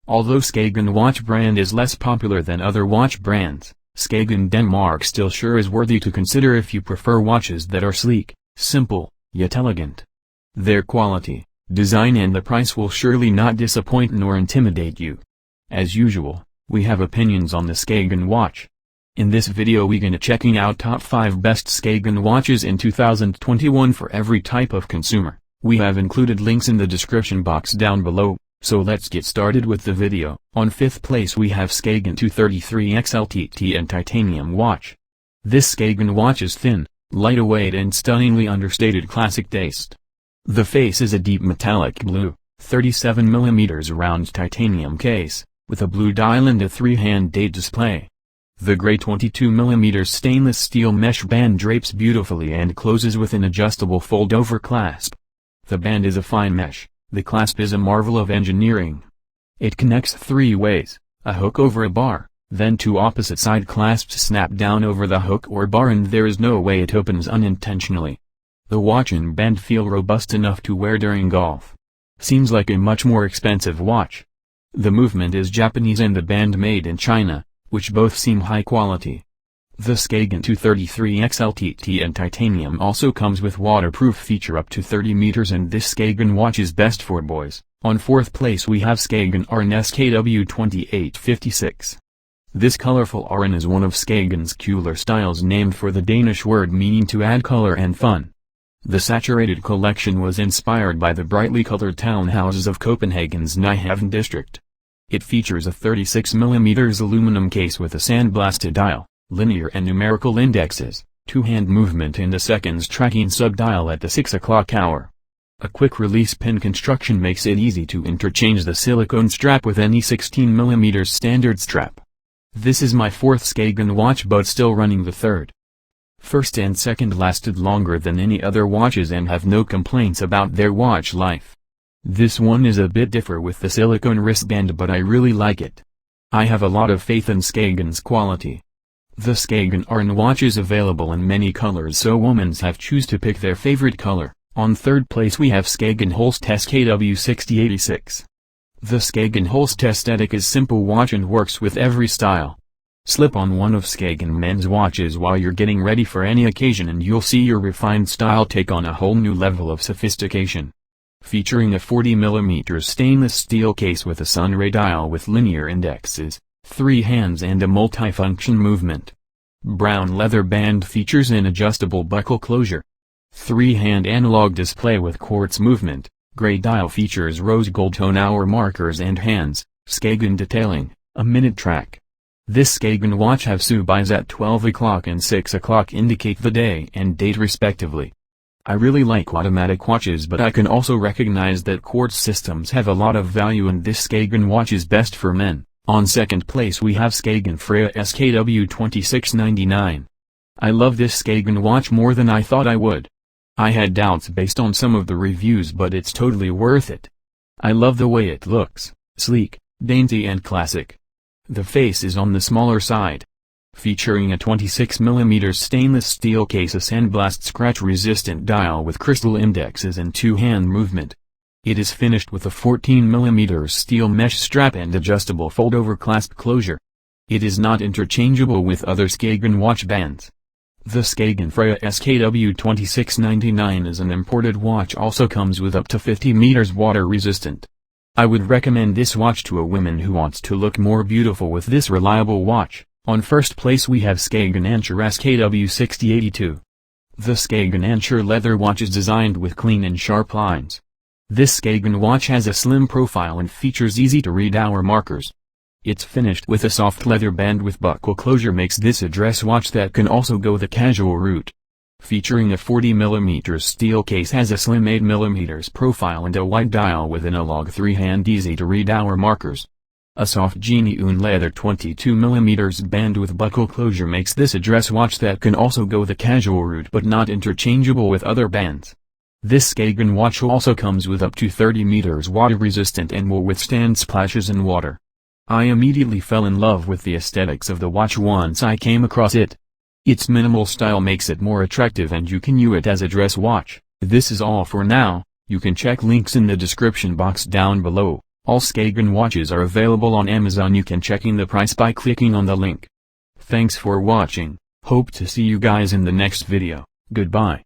Although Skagen Watch Brand is less popular than other watch brands, Skagen Denmark still sure is worthy to consider if you prefer watches that are sleek, simple, yet elegant. Their quality, design and the price will surely not disappoint nor intimidate you. As usual, we have opinions on the Skagen watch. In this video we gonna checking out top 5 best Skagen watches in 2021 for every type of consumer. We have included links in the description box down below, so let's get started with the video. On 5th place we have Skagen 233 XLT Titanium watch. This Skagen watch is thin, lightweight and stunningly understated classic taste. The face is a deep metallic blue, 37mm round titanium case, with a blue dial and a 3-hand date display. The gray 22mm stainless steel mesh band drapes beautifully and closes with an adjustable fold-over clasp. The band is a fine mesh, the clasp is a marvel of engineering. It connects 3 ways, a hook over a bar, then 2 opposite side clasps snap down over the hook or bar and there is no way it opens unintentionally. The watch and band feel robust enough to wear during golf. Seems like a much more expensive watch. The movement is Japanese and the band made in China, which both seem high quality. The Skagen 233 XLT Titanium also comes with waterproof feature up to 30 meters and this Skagen watch is best for boys. On 4th place we have Skagen ARN SWK 2856. This colorful Aaren is one of Skagen's cooler styles named for the Danish word meaning to add color and fun. The saturated collection was inspired by the brightly colored townhouses of Copenhagen's Nyhavn district. It features a 36mm aluminum case with a sandblasted dial, linear and numerical indexes, 2-hand movement and a seconds tracking sub-dial at the 6 o'clock hour. A quick-release pin construction makes it easy to interchange the silicone strap with any 16mm standard strap. This is my 4th Skagen watch but still running the 3rd. First and second lasted longer than any other watches and have no complaints about their watch life. This one is a bit different with the silicone wristband but I really like it. I have a lot of faith in Skagen's quality. The Skagen ARN watch is available in many colors so womens have choose to pick their favorite color. On 3rd place we have Skagen Holst SKW 6086. The Skagen Holst aesthetic is simple watch and works with every style. Slip on one of Skagen men's watches while you're getting ready for any occasion and you'll see your refined style take on a whole new level of sophistication. Featuring a 40mm stainless steel case with a sunray dial with linear indexes, 3 hands and a multifunction movement. Brown leather band features an adjustable buckle closure. 3-hand analog display with quartz movement, gray dial features rose gold tone hour markers and hands, Skagen detailing, a minute track. This Skagen watch have sub-dials at 12 o'clock and 6 o'clock indicate the day and date respectively. I really like automatic watches but I can also recognize that quartz systems have a lot of value and this Skagen watch is best for men. On 2nd place we have Skagen Freya SWK 2699. I love this Skagen watch more than I thought I would. I had doubts based on some of the reviews but it's totally worth it. I love the way it looks, sleek, dainty and classic. The face is on the smaller side. Featuring a 26mm stainless steel case, a sandblast scratch-resistant dial with crystal indexes and 2-hand movement. It is finished with a 14mm steel mesh strap and adjustable fold-over clasp closure. It is not interchangeable with other Skagen watch bands. The Skagen Freya SWK 2699 is an imported watch, also comes with up to 50 meters water resistant. I would recommend this watch to a woman who wants to look more beautiful with this reliable watch. On 1st place we have Skagen Ancher SKW 6082. The Skagen Ancher leather watch is designed with clean and sharp lines. This Skagen watch has a slim profile and features easy-to-read hour markers. It's finished with a soft leather band with buckle closure makes this a dress watch that can also go the casual route. Featuring a 40mm steel case, has a slim 8mm profile and a white dial with analog 3-hand easy-to-read hour markers. A soft genuine leather 22mm band with buckle closure makes this a dress watch that can also go the casual route but not interchangeable with other bands. This Skagen watch also comes with up to 30 meters water resistant and will withstand splashes in water. I immediately fell in love with the aesthetics of the watch once I came across it. Its minimal style makes it more attractive and you can use it as a dress watch. This is all for now, you can check links in the description box down below. All Skagen watches are available on Amazon. You can check in the price by clicking on the link. Thanks for watching, hope to see you guys in the next video, goodbye.